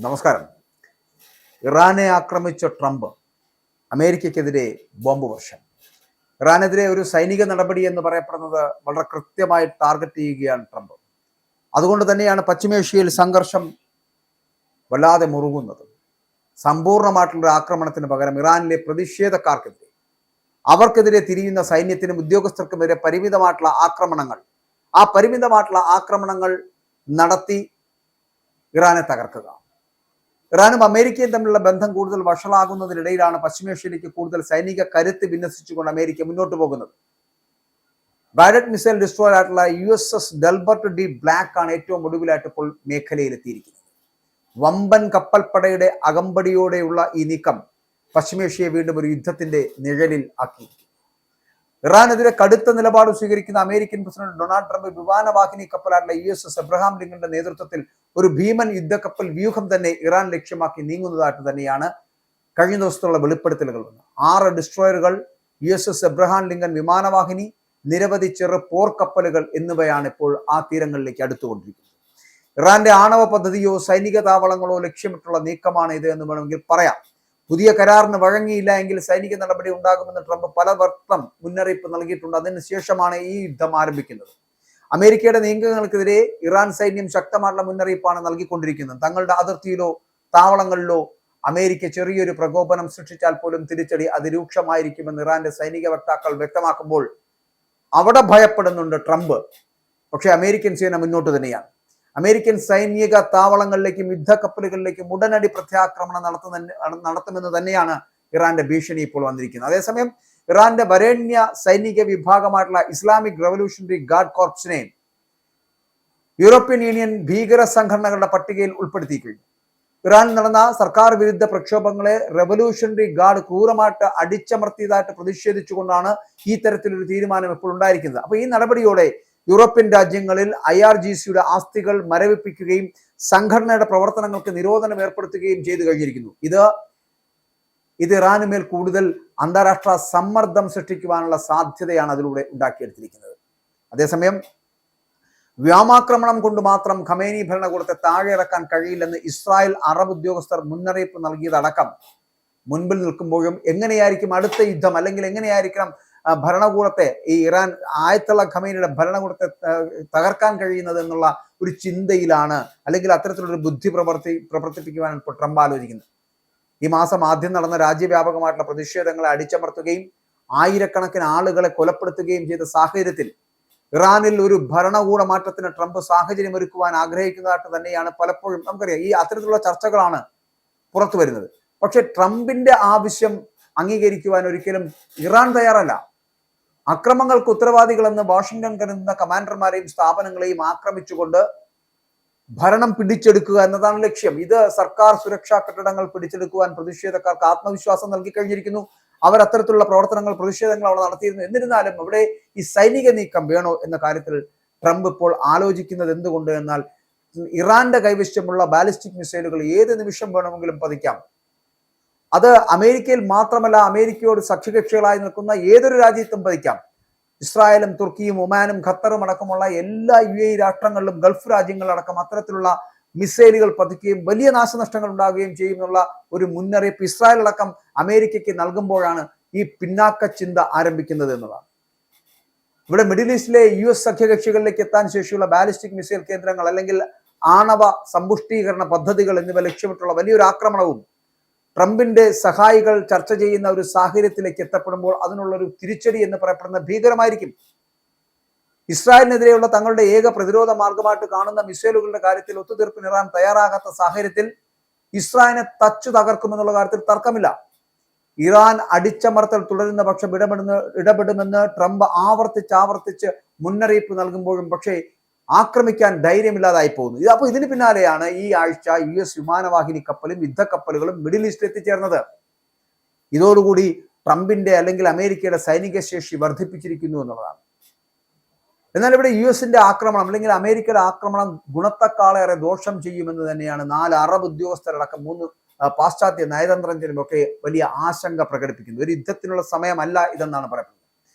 നമസ്കാരം. ഇറാനെ ആക്രമിച്ച ട്രംപ് അമേരിക്കയ്ക്കെതിരെ ബോംബ് വർഷം. ഇറാനെതിരെ ഒരു സൈനിക നടപടി എന്ന് പറയപ്പെടുന്നത് വളരെ കൃത്യമായി ടാർഗറ്റ് ചെയ്യുകയാണ് ട്രംപ്. അതുകൊണ്ട് തന്നെയാണ് പശ്ചിമേഷ്യയിൽ സംഘർഷം വല്ലാതെ മുറുകുന്നത്. സമ്പൂർണ്ണമായിട്ടുള്ള ആക്രമണത്തിന് പകരം ഇറാനിലെ പ്രതിഷേധക്കാർക്കെതിരെ, അവർക്കെതിരെ തിരിയുന്ന സൈന്യത്തിനും ഉദ്യോഗസ്ഥർക്കുമെതിരെ പരിമിതമായിട്ടുള്ള ആക്രമണങ്ങൾ നടത്തി ഇറാനെ തകർക്കുക. ഇറാനും അമേരിക്കയും തമ്മിലുള്ള ബന്ധം കൂടുതൽ വഷളാകുന്നതിനിടയിലാണ് പശ്ചിമേഷ്യയിലേക്ക് കൂടുതൽ സൈനിക കരുത്ത് വിന്യസിച്ചുകൊണ്ട് അമേരിക്ക മുന്നോട്ട് പോകുന്നത്. ഗൈഡഡ് മിസൈൽ ഡിസ്ട്രോയർ ആയിട്ടുള്ള USS ഡെൽബർട്ട് ഡി ബ്ലാക്ക് ആണ് ഏറ്റവും ഒടുവിലായിട്ട് ഇപ്പോൾ മേഖലയിൽ എത്തിയിരിക്കുന്നത്. വമ്പൻ കപ്പൽപ്പടയുടെ അകമ്പടിയോടെയുള്ള ഈ നീക്കം പശ്ചിമേഷ്യയെ വീണ്ടും ഒരു യുദ്ധത്തിന്റെ നിഴലിൽ ആക്കിയിരിക്കുന്നു. ഇറാനെതിരെ കടുത്ത നിലപാട് സ്വീകരിക്കുന്ന അമേരിക്കൻ പ്രസിഡന്റ് ഡൊണാൾഡ് ട്രംപ് വിമാനവാഹിനി കപ്പലായിട്ടുള്ള USS എബ്രഹാം ലിങ്കന്റെ നേതൃത്വത്തിൽ ഒരു ഭീമൻ യുദ്ധക്കപ്പൽ വ്യൂഹം തന്നെ ഇറാൻ ലക്ഷ്യമാക്കി നീങ്ങുന്നതായിട്ട് തന്നെയാണ് കഴിഞ്ഞ ദിവസത്തുള്ള വെളിപ്പെടുത്തലുകൾ വന്നത്. 6 ഡിസ്ട്രോയറുകൾ, USS എബ്രഹാം ലിങ്കൻ വിമാനവാഹിനി, നിരവധി ചെറു പോർക്കപ്പലുകൾ എന്നിവയാണ് ഇപ്പോൾ ആ തീരങ്ങളിലേക്ക് അടുത്തുകൊണ്ടിരിക്കുന്നത്. ഇറാന്റെ ആണവ പദ്ധതിയോ സൈനിക താവളങ്ങളോ ലക്ഷ്യമിട്ടുള്ള നീക്കമാണ് ഇത് എന്ന് വേണമെങ്കിൽ പറയാം. പുതിയ കരാറിന് വഴങ്ങിയില്ല എങ്കിൽ സൈനിക നടപടി ഉണ്ടാകുമെന്ന് ട്രംപ് പലവട്ടം മുന്നറിയിപ്പ് നൽകിയിട്ടുണ്ട്. അതിനുശേഷമാണ് ഈ യുദ്ധം ആരംഭിക്കുന്നത്. അമേരിക്കയുടെ നീക്കങ്ങൾക്കെതിരെ ഇറാൻ സൈന്യം ശക്തമായിട്ടുള്ള മുന്നറിയിപ്പാണ് നൽകിക്കൊണ്ടിരിക്കുന്നത്. തങ്ങളുടെ അതിർത്തിയിലോ താവളങ്ങളിലോ അമേരിക്ക ചെറിയൊരു പ്രകോപനം സൃഷ്ടിച്ചാൽ പോലും തിരിച്ചടി അതിരൂക്ഷമായിരിക്കുമെന്ന് ഇറാന്റെ സൈനിക വക്താക്കൾ വ്യക്തമാക്കുമ്പോൾ അവിടെ ഭയപ്പെടുന്നുണ്ട് ട്രംപ്. പക്ഷേ അമേരിക്കൻ സേന മുന്നോട്ട് തന്നെയാണ്. അമേരിക്കൻ സൈനിക താവളങ്ങളിലേക്കും യുദ്ധക്കപ്പലുകളിലേക്കും ഉടനടി പ്രത്യാക്രമണം നടത്തുമെന്ന് തന്നെയാണ് ഇറാന്റെ ഭീഷണി ഇപ്പോൾ വന്നിരിക്കുന്നത്. അതേസമയം ഇറാന്റെ വരേണ്യ സൈനിക വിഭാഗമായിട്ടുള്ള ഇസ്ലാമിക് റവല്യൂഷണറി ഗാർഡ് കോർപ്സിനെ യൂറോപ്യൻ യൂണിയൻ ഭീകര സംഘടനകളുടെ പട്ടികയിൽ ഉൾപ്പെടുത്തി കഴിഞ്ഞു. ഇറാനിൽ നടന്ന സർക്കാർ വിരുദ്ധ പ്രക്ഷോഭങ്ങളെ റവല്യൂഷണറി ഗാർഡ് ക്രൂരമായിട്ട് അടിച്ചമർത്തിയതായിട്ട് പ്രതിഷേധിച്ചുകൊണ്ടാണ് ഈ തരത്തിലൊരു തീരുമാനം ഇപ്പോൾ ഉണ്ടായിരിക്കുന്നത്. അപ്പൊ ഈ നടപടിയോടെ യൂറോപ്യൻ രാജ്യങ്ങളിൽ IRGCയുടെ ആസ്തികൾ മരവിപ്പിക്കുകയും സംഘടനയുടെ പ്രവർത്തനങ്ങൾക്ക് നിരോധനം ഏർപ്പെടുത്തുകയും ചെയ്തു കഴിഞ്ഞിരിക്കുന്നു. ഇത് ഇറാനുമേൽ കൂടുതൽ അന്താരാഷ്ട്ര സമ്മർദ്ദം സൃഷ്ടിക്കുവാനുള്ള സാധ്യതയാണ് അതിലൂടെ ഉണ്ടാക്കിയെടുത്തിരിക്കുന്നത്. അതേസമയം വ്യോമാക്രമണം കൊണ്ട് മാത്രം ഖമേനി ഭരണകൂടത്തെ താഴെ ഇറക്കാൻ കഴിയില്ലെന്ന് ഇസ്രായേൽ അറബ് ഉദ്യോഗസ്ഥർ മുന്നറിയിപ്പ് നൽകിയതടക്കം മുൻപിൽ നിൽക്കുമ്പോഴും എങ്ങനെയായിരിക്കും അടുത്ത യുദ്ധം, അല്ലെങ്കിൽ എങ്ങനെയായിരിക്കണം ഭരണകൂടത്തെ, ഈ ഇറാൻ ആയത്തുള്ള ഖമേനിയുടെ ഭരണകൂടത്തെ തകർക്കാൻ കഴിയുന്നത് എന്നുള്ള ഒരു ചിന്തയിലാണ്, അല്ലെങ്കിൽ അത്തരത്തിലൊരു ബുദ്ധി പ്രവർത്തിപ്പിക്കുവാനാണ് ഇപ്പോൾ ട്രംപ് ആലോചിക്കുന്നത്. ഈ മാസം ആദ്യം നടന്ന രാജ്യവ്യാപകമായിട്ടുള്ള പ്രതിഷേധങ്ങളെ അടിച്ചമർത്തുകയും ആയിരക്കണക്കിന് ആളുകളെ കൊലപ്പെടുത്തുകയും ചെയ്ത സാഹചര്യത്തിൽ ഇറാനിൽ ഒരു ഭരണകൂട മാറ്റത്തിന് ട്രംപ് സാഹചര്യം ഒരുക്കുവാൻ ആഗ്രഹിക്കുന്നതായിട്ട് തന്നെയാണ് പലപ്പോഴും നമുക്കറിയാം. ഈ അത്തരത്തിലുള്ള ചർച്ചകളാണ് പുറത്തു വരുന്നത്. പക്ഷെ ട്രംപിന്റെ ആവശ്യം അംഗീകരിക്കുവാൻ ഒരിക്കലും ഇറാൻ തയ്യാറല്ല. അക്രമങ്ങൾക്ക് ഉത്തരവാദികളെന്ന് വാഷിംഗ്ടൺ കരുതുന്ന കമാൻഡർമാരെയും സ്ഥാപനങ്ങളെയും ആക്രമിച്ചുകൊണ്ട് ഭരണം പിടിച്ചെടുക്കുക എന്നതാണ് ലക്ഷ്യം. ഇത് സർക്കാർ സുരക്ഷാ കെട്ടിടങ്ങൾ പിടിച്ചെടുക്കുവാൻ പ്രതിഷേധക്കാർക്ക് ആത്മവിശ്വാസം നൽകി കഴിഞ്ഞിരിക്കുന്നു. അവർ അത്തരത്തിലുള്ള പ്രതിഷേധങ്ങൾ അവിടെ നടത്തിയിരുന്നു. എന്നിരുന്നാലും അവിടെ ഈ സൈനിക നീക്കം വേണോ എന്ന കാര്യത്തിൽ ട്രംപ് ഇപ്പോൾ ആലോചിക്കുന്നത് എന്തുകൊണ്ട് എന്നാൽ, ഇറാന്റെ കൈവശമുള്ള ബാലിസ്റ്റിക് മിസൈലുകൾ ഏത് നിമിഷം വേണമെങ്കിലും പതിക്കാം. അത് അമേരിക്കയിൽ മാത്രമല്ല, അമേരിക്കയോട് സഖ്യകക്ഷികളായി നിൽക്കുന്ന ഏതൊരു രാജ്യത്തും പതിക്കാം. ഇസ്രായേലും തുർക്കിയും ഒമാനും ഖത്തറും അടക്കമുള്ള എല്ലാ UAE രാഷ്ട്രങ്ങളിലും ഗൾഫ് രാജ്യങ്ങളിലടക്കം അത്തരത്തിലുള്ള മിസൈലുകൾ പതിക്കുകയും വലിയ നാശനഷ്ടങ്ങൾ ഉണ്ടാകുകയും ചെയ്യുന്നുള്ള ഒരു മുന്നറിയിപ്പ് ഇസ്രായേൽ അടക്കം അമേരിക്കയ്ക്ക് നൽകുമ്പോഴാണ് ഈ പിന്നാക്ക ചിന്ത ആരംഭിക്കുന്നത് എന്നതാണ്. ഇവിടെ മിഡിൽ ഈസ്റ്റിലെ US സഖ്യകക്ഷികളിലേക്ക് എത്താൻ ശേഷിയുള്ള ബാലിസ്റ്റിക് മിസൈൽ കേന്ദ്രങ്ങൾ അല്ലെങ്കിൽ ആണവ സമ്പുഷ്ടീകരണ പദ്ധതികൾ എന്നിവ ലക്ഷ്യമിട്ടുള്ള വലിയൊരു ആക്രമണവും ട്രംപിന്റെ സഹായികൾ ചർച്ച ചെയ്യുന്ന ഒരു സാഹചര്യത്തിലേക്ക് എത്തപ്പെടുമ്പോൾ അതിനുള്ളൊരു തിരിച്ചടി എന്ന് പറയപ്പെടുന്ന ഭീകരമായിരിക്കും. ഇസ്രായേലിനെതിരെയുള്ള തങ്ങളുടെ ഏക പ്രതിരോധ മാർഗമായിട്ട് കാണുന്ന മിസൈലുകളുടെ കാര്യത്തിൽ ഒത്തുതീർപ്പിന് ഇറാൻ തയ്യാറാകാത്ത സാഹചര്യത്തിൽ ഇസ്രായേലിനെ തകർക്കുമെന്നുള്ള കാര്യത്തിൽ തർക്കമില്ല. ഇറാൻ അടിച്ചമർത്തൽ തുടരുന്ന പക്ഷം ഇടപെടുമെന്ന് ട്രംപ് ആവർത്തിച്ച് മുന്നറിയിപ്പ് നൽകുമ്പോഴും പക്ഷേ ആക്രമിക്കാൻ ധൈര്യമില്ലാതായി പോകുന്നു. അപ്പോൾ ഇതിന് പിന്നാലെയാണ് ഈ ആഴ്ച US വിമാനവാഹിനി കപ്പലും യുദ്ധക്കപ്പലുകളും മിഡിൽ ഈസ്റ്റിൽ എത്തിച്ചേർന്നത്. ഇതോടുകൂടി ട്രംപിന്റെ അല്ലെങ്കിൽ അമേരിക്കയുടെ സൈനിക ശേഷി വർദ്ധിപ്പിച്ചിരിക്കുന്നു എന്നുള്ളതാണ്. എന്നാൽ ഇവിടെ US ആക്രമണം അല്ലെങ്കിൽ അമേരിക്കയുടെ ആക്രമണം ഗുണത്തെക്കാളേറെ ദോഷം ചെയ്യുമെന്ന് തന്നെയാണ് 4 അറബ് ഉദ്യോഗസ്ഥരടക്കം 3 പാശ്ചാത്യ നയതന്ത്രജ്ഞരുമൊക്കെ വലിയ ആശങ്ക പ്രകടിപ്പിക്കുന്നത്. ഒരു യുദ്ധത്തിനുള്ള സമയമല്ല ഇതെന്നാണ് പറയുന്നത്.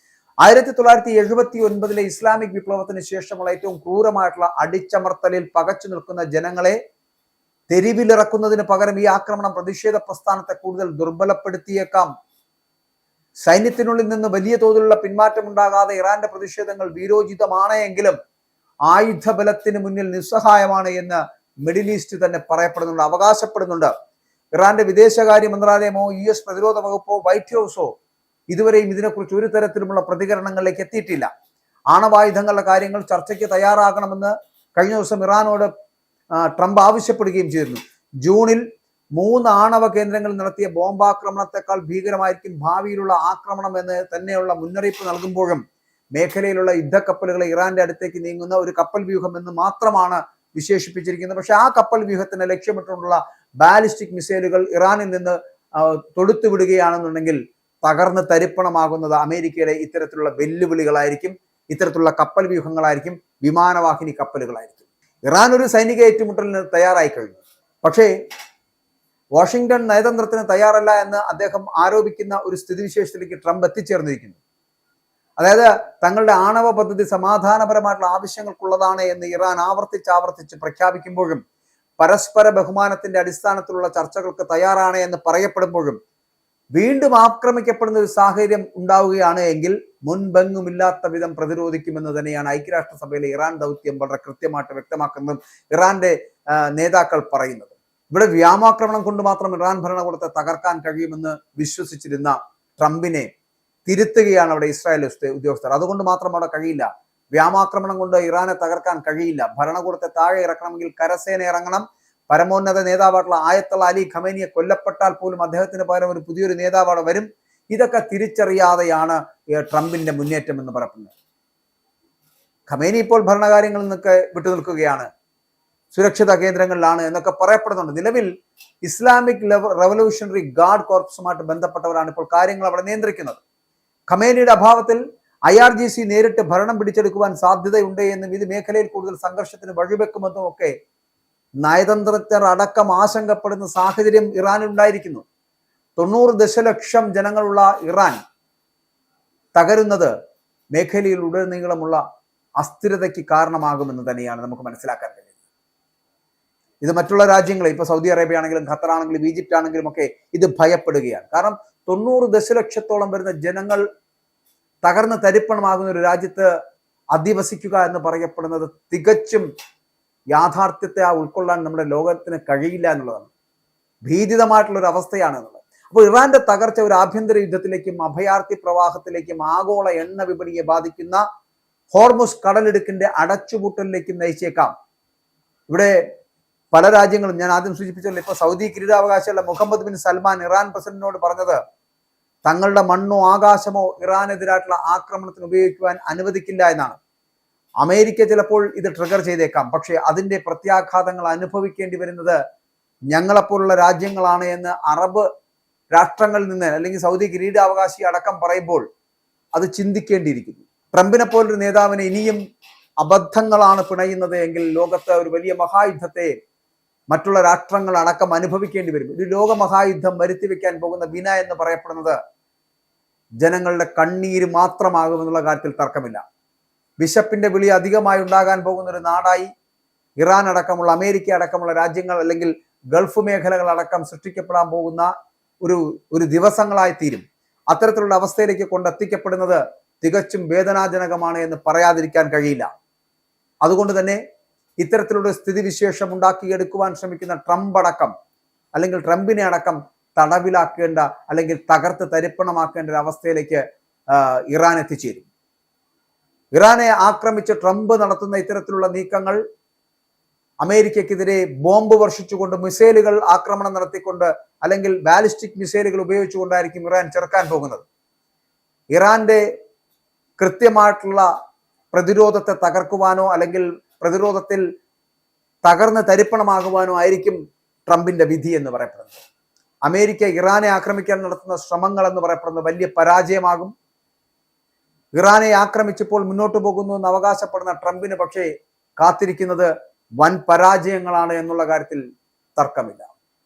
1979 ഇസ്ലാമിക് വിപ്ലവത്തിന് ശേഷമുള്ള ഏറ്റവും ക്രൂരമായിട്ടുള്ള അടിച്ചമർത്തലിൽ പകച്ചു നിൽക്കുന്ന ജനങ്ങളെ തെരുവിലിറക്കുന്നതിന് പകരം ഈ ആക്രമണം പ്രതിഷേധ പ്രസ്ഥാനത്തെ കൂടുതൽ ദുർബലപ്പെടുത്തിയേക്കാം. സൈന്യത്തിനുള്ളിൽ നിന്ന് വലിയ തോതിലുള്ള പിന്മാറ്റമുണ്ടാകാതെ ഇറാന്റെ പ്രതിഷേധങ്ങൾ വീരോചിതമാണ് എങ്കിലും ആയുധബലത്തിന് മുന്നിൽ നിസ്സഹായമാണ് എന്ന് മിഡിൽ ഈസ്റ്റ് തന്നെ പറയപ്പെടുന്നുണ്ട്, അവകാശപ്പെടുന്നുണ്ട്. ഇറാന്റെ വിദേശകാര്യ മന്ത്രാലയമോ US പ്രതിരോധ വകുപ്പോ വൈറ്റ് ഹൗസോ ഇതുവരെയും ഇതിനെക്കുറിച്ച് ഒരു തരത്തിലുമുള്ള പ്രതികരണങ്ങളിലേക്ക് എത്തിയിട്ടില്ല. ആണവായുധങ്ങളുടെ കാര്യങ്ങൾ ചർച്ചയ്ക്ക് തയ്യാറാകണമെന്ന് കഴിഞ്ഞ ദിവസം ഇറാനോട് ട്രംപ് ആവശ്യപ്പെടുകയും ചെയ്തിരുന്നു. ജൂണിൽ 3 ആണവ കേന്ദ്രങ്ങളിൽ നടത്തിയ ബോംബാക്രമണത്തെക്കാൾ ഭീകരമായിരിക്കും ഭാവിയിലുള്ള ആക്രമണം എന്ന് തന്നെയുള്ള മുന്നറിയിപ്പ് നൽകുമ്പോഴും മേഖലയിലുള്ള യുദ്ധക്കപ്പലുകളെ ഇറാന്റെ അടുത്തേക്ക് നീങ്ങുന്ന ഒരു കപ്പൽ വ്യൂഹം എന്ന് മാത്രമാണ് വിശേഷിപ്പിച്ചിരിക്കുന്നത്. പക്ഷെ ആ കപ്പൽ വ്യൂഹത്തിന് ലക്ഷ്യമിട്ടുള്ള ബാലിസ്റ്റിക് മിസൈലുകൾ ഇറാനിൽ നിന്ന് തൊടുത്തുവിടുകയാണെന്നുണ്ടെങ്കിൽ തകർന്ന് തരിപ്പണമാകുന്നത് അമേരിക്കയുടെ ഇത്തരത്തിലുള്ള വെല്ലുവിളികളായിരിക്കും, ഇത്തരത്തിലുള്ള കപ്പൽ വ്യൂഹങ്ങളായിരിക്കും, വിമാനവാഹിനി കപ്പലുകളായിരിക്കും. ഇറാൻ ഒരു സൈനിക ഏറ്റുമുട്ടലിന് തയ്യാറായി കഴിഞ്ഞു. പക്ഷേ വാഷിംഗ്ടൺ നയതന്ത്രത്തിന് തയ്യാറല്ല എന്ന് അദ്ദേഹം ആരോപിക്കുന്ന ഒരു സ്ഥിതിവിശേഷത്തിലേക്ക് ട്രംപ് എത്തിച്ചേർന്നിരിക്കുന്നു. അതായത് തങ്ങളുടെ ആണവ പദ്ധതി സമാധാനപരമായിട്ടുള്ള ആവശ്യങ്ങൾക്കുള്ളതാണ് എന്ന് ഇറാൻ ആവർത്തിച്ച് പ്രഖ്യാപിക്കുമ്പോഴും പരസ്പര ബഹുമാനത്തിന്റെ അടിസ്ഥാനത്തിലുള്ള ചർച്ചകൾക്ക് തയ്യാറാണ് എന്ന് പറയപ്പെടുമ്പോഴും വീണ്ടും ആക്രമിക്കപ്പെടുന്ന ഒരു സാഹചര്യം ഉണ്ടാവുകയാണ് എങ്കിൽ മുൻപെങ്ങുമില്ലാത്ത വിധം പ്രതിരോധിക്കുമെന്ന് തന്നെയാണ് ഐക്യരാഷ്ട്രസഭയിലെ ഇറാൻ ദൗത്യം വളരെ കൃത്യമായിട്ട് വ്യക്തമാക്കുന്നതും ഇറാന്റെ നേതാക്കൾ പറയുന്നത്. ഇവിടെ വ്യോമാക്രമണം കൊണ്ട് മാത്രം ഇറാൻ ഭരണകൂടത്തെ തകർക്കാൻ കഴിയുമെന്ന് വിശ്വസിച്ചിരുന്ന ട്രംപിനെ തിരുത്തുകയാണ് അവിടെ ഇസ്രായേൽ ഉദ്യോഗസ്ഥർ. അതുകൊണ്ട് മാത്രം അവിടെ കഴിയില്ല. വ്യോമാക്രമണം കൊണ്ട് ഇറാനെ തകർക്കാൻ കഴിയില്ല. ഭരണകൂടത്തെ താഴെ ഇറക്കണമെങ്കിൽ കരസേന ഇറങ്ങണം. പരമോന്നത നേതാവായിട്ടുള്ള ആയത്തുള്ള അലി ഖമേനിയെ കൊല്ലപ്പെട്ടാൽ പോലും അദ്ദേഹത്തിന് പകരം ഒരു പുതിയൊരു നേതാവ് അവിടെ വരും. ഇതൊക്കെ തിരിച്ചറിയാതെയാണ് ട്രംപിന്റെ മുന്നേറ്റം എന്ന് പറയുന്നത്. ഖമേനി ഇപ്പോൾ ഭരണകാര്യങ്ങളിൽ നിന്നൊക്കെ വിട്ടുനിൽക്കുകയാണ്, സുരക്ഷിത കേന്ദ്രങ്ങളിലാണ് എന്നൊക്കെ പറയപ്പെടുന്നുണ്ട്. നിലവിൽ ഇസ്ലാമിക് റവല്യൂഷണറി ഗാർഡ് കോർപ്സുമായിട്ട് ബന്ധപ്പെട്ടവരാണ് ഇപ്പോൾ കാര്യങ്ങൾ അവിടെ നിയന്ത്രിക്കുന്നത്. ഖമേനിയുടെ അഭാവത്തിൽ IRGC നേരിട്ട് ഭരണം പിടിച്ചെടുക്കുവാൻ സാധ്യതയുണ്ട് എന്നും ഇത് മേഖലയിൽ കൂടുതൽ സംഘർഷത്തിന് വഴിവെക്കുമെന്നും ഒക്കെ നയതന്ത്രജ്ഞർ അടക്കം ആശങ്കപ്പെടുന്ന സാഹചര്യം ഇറാനിൽ ഉണ്ടായിരിക്കുന്നു. 90 ദശലക്ഷം ജനങ്ങളുള്ള ഇറാൻ തകരുന്നത് മേഖലയിൽ ഉടനീളമുള്ള അസ്ഥിരതയ്ക്ക് കാരണമാകുമെന്ന് തന്നെയാണ് നമുക്ക് മനസ്സിലാക്കാൻ കഴിയുന്നത്. ഇത് മറ്റുള്ള രാജ്യങ്ങളെ, ഇപ്പൊ സൗദി അറേബ്യ ആണെങ്കിലും ഖത്തർ ആണെങ്കിലും ഈജിപ്റ്റ് ആണെങ്കിലും ഒക്കെ ഇത് ഭയപ്പെടുകയാണ്. കാരണം 90 ദശലക്ഷത്തോളം വരുന്ന ജനങ്ങൾ തകർന്ന് തരിപ്പണമാകുന്ന ഒരു രാജ്യത്ത് അധിവസിക്കുക എന്ന് പറയപ്പെടുന്നത് തികച്ചും യാഥാർത്ഥ്യത്തെ ഉൾക്കൊള്ളാൻ നമ്മുടെ ലോകത്തിന് കഴിയില്ല എന്നുള്ളതാണ്. ഭീതിതമായിട്ടുള്ള ഒരു അവസ്ഥയാണ് എന്നുള്ളത്. അപ്പോൾ ഇറാന്റെ തകർച്ച ഒരു ആഭ്യന്തര യുദ്ധത്തിലേക്കും അഭയാർത്ഥി പ്രവാഹത്തിലേക്കും ആഗോള എണ്ണ വിപണിയെ ബാധിക്കുന്ന ഹോർമുസ് കടലിടുക്കിന്റെ അടച്ചുപൂട്ടലിലേക്കും നയിച്ചേക്കാം. ഇവിടെ പല രാജ്യങ്ങളും, ഞാൻ ആദ്യം സൂചിപ്പിച്ചല്ലോ, ഇപ്പൊ സൗദി കിരീടാവകാശമുള്ള മുഹമ്മദ് ബിൻ സൽമാൻ ഇറാൻ പ്രസിഡന്റിനോട് പറഞ്ഞത് തങ്ങളുടെ മണ്ണോ ആകാശമോ ഇറാനെതിരായിട്ടുള്ള ആക്രമണത്തിന് ഉപയോഗിക്കുവാൻ അനുവദിക്കില്ല എന്നാണ്. അമേരിക്ക ചിലപ്പോൾ ഇത് ട്രിഗർ ചെയ്തേക്കാം, പക്ഷേ അതിന്റെ പ്രത്യാഘാതങ്ങൾ അനുഭവിക്കേണ്ടി വരുന്നത് ഞങ്ങളെപ്പോലുള്ള രാജ്യങ്ങളാണ് എന്ന് അറബ് രാഷ്ട്രങ്ങളിൽ നിന്ന് അല്ലെങ്കിൽ സൗദി കിരീടാവകാശി അടക്കം പറയുമ്പോൾ അത് ചിന്തിക്കേണ്ടിയിരിക്കുന്നു. ട്രംപിനെ പോലൊരു നേതാവിനെ ഇനിയും അബദ്ധങ്ങളാണ് പിണയുന്നത് എങ്കിൽ ലോകത്ത് ഒരു വലിയ മഹായുദ്ധത്തെ മറ്റുള്ള രാഷ്ട്രങ്ങൾ അടക്കം അനുഭവിക്കേണ്ടി വരും. ഒരു ലോക മഹായുദ്ധം വരുത്തിവെക്കാൻ പോകുന്ന വിന എന്ന് പറയപ്പെടുന്നത് ജനങ്ങളുടെ കണ്ണീര് മാത്രമാകുമെന്നുള്ള കാര്യത്തിൽ തർക്കമില്ല. ബിഷപ്പിന്റെ വിളി അധികമായി ഉണ്ടാകാൻ പോകുന്ന ഒരു നാടായി ഇറാൻ അടക്കമുള്ള അമേരിക്ക അടക്കമുള്ള രാജ്യങ്ങൾ അല്ലെങ്കിൽ ഗൾഫ് മേഖലകൾ അടക്കം സൃഷ്ടിക്കപ്പെടാൻ പോകുന്ന ഒരു ദിവസങ്ങളായി തീരും. അത്തരത്തിലുള്ള അവസ്ഥയിലേക്ക് കൊണ്ടെത്തിക്കപ്പെടുന്നത് തികച്ചും വേദനാജനകമാണ് എന്ന് പറയാതിരിക്കാൻ കഴിയില്ല. അതുകൊണ്ട് തന്നെ ഇത്തരത്തിലുള്ള സ്ഥിതിവിശേഷം ഉണ്ടാക്കിയെടുക്കുവാൻ ശ്രമിക്കുന്ന ട്രംപ് അടക്കം അല്ലെങ്കിൽ ട്രംപിനെ അടക്കം തടവിലാക്കേണ്ട അല്ലെങ്കിൽ തകർത്ത് തരിപ്പണമാക്കേണ്ട ഒരു അവസ്ഥയിലേക്ക് ഇറാൻ എത്തിച്ചേരും. ഇറാനെ ആക്രമിച്ച് ട്രംപ് നടത്തുന്ന ഇത്തരത്തിലുള്ള നീക്കങ്ങൾ അമേരിക്കക്കെതിരെ ബോംബ് വർഷിച്ചുകൊണ്ട് മിസൈലുകൾ ആക്രമണം നടത്തിക്കൊണ്ട് അല്ലെങ്കിൽ ബാലിസ്റ്റിക് മിസൈലുകൾ ഉപയോഗിച്ചുകൊണ്ടായിരിക്കും ഇറാൻ ചെറുക്കാൻ പോകുന്നത്. ഇറാന്റെ കൃത്യമായിട്ടുള്ള പ്രതിരോധത്തെ തകർക്കുവാനോ അല്ലെങ്കിൽ പ്രതിരോധത്തിൽ തകർന്ന് തരിപ്പണമാകുവാനോ ആയിരിക്കും ട്രംപിന്റെ വിധി എന്ന് പറയപ്പെടുന്നത്. അമേരിക്ക ഇറാനെ ആക്രമിക്കാൻ നടത്തുന്ന ശ്രമങ്ങൾ എന്ന് പറയപ്പെടുന്നത് വലിയ പരാജയമാകും. ഇറാനെ ആക്രമിച്ചപ്പോൾ മുന്നോട്ട് പോകുന്നു എന്ന് അവകാശപ്പെടുന്ന ട്രംപിന് പക്ഷേ കാത്തിരിക്കുന്നത് വൻ പരാജയങ്ങളാണ് എന്നുള്ള കാര്യത്തിൽ തർക്കമില്ല.